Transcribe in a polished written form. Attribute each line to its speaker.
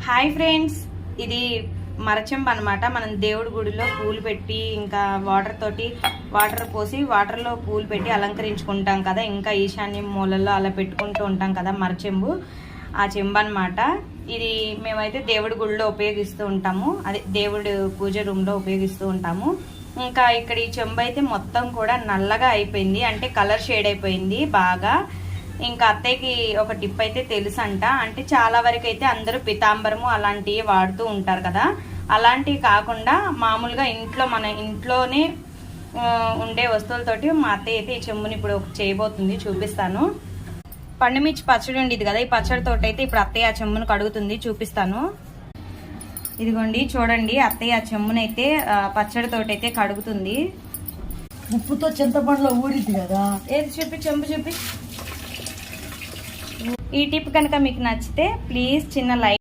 Speaker 1: Hi friends, ఇది మరచెంబు అనమాట. మనం దేవుడి గుడిలో పూలు పెట్టి ఇంకా వాటర్ పోసి వాటర్లో పూలు పెట్టి అలంకరించుకుంటాం కదా, ఇంకా ఈశాన్యం మూలల్లో అలా పెట్టుకుంటూ ఉంటాం కదా మరచెంబు. ఆ చెంబు అనమాట ఇది. మేమైతే దేవుడి గుడిలో ఉపయోగిస్తూ ఉంటాము, అదే దేవుడి పూజ రూమ్లో ఉపయోగిస్తూ ఉంటాము. ఇంకా ఇక్కడ ఈ చెంబు అయితే మొత్తం కూడా నల్లగా అయిపోయింది, అంటే కలర్ షేడ్ అయిపోయింది బాగా. ఇంకా అత్తయ్యకి ఒక టిప్ అయితే తెలుసంట, అంటే చాలా వరకు అయితే అందరూ పితాంబరము అలాంటివి వాడుతూ ఉంటారు కదా, అలాంటివి కాకుండా మామూలుగా మన ఇంట్లోనే ఉండే వస్తువులతోటి మా అత్తయ్య అయితే ఈ చెంబుని ఇప్పుడు చేయబోతుంది, చూపిస్తాను. పండుమిర్చి పచ్చడి ఉండేది కదా, ఈ పచ్చడితోటి అయితే ఇప్పుడు అత్తయ్య ఆ చెంబును కడుగుతుంది, చూపిస్తాను. ఇదిగోండి చూడండి, అత్తయ్య ఆ చెంబునైతే పచ్చడితోటి అయితే కడుగుతుంది.
Speaker 2: ఉప్పుతో చింతపండులో ఊరిద్ది కదా.
Speaker 1: ఏది చూపి, చెంబు చూపి. ఈ టిప్ కనుక మీకు నచ్చితే ప్లీజ్ చిన్న లైక్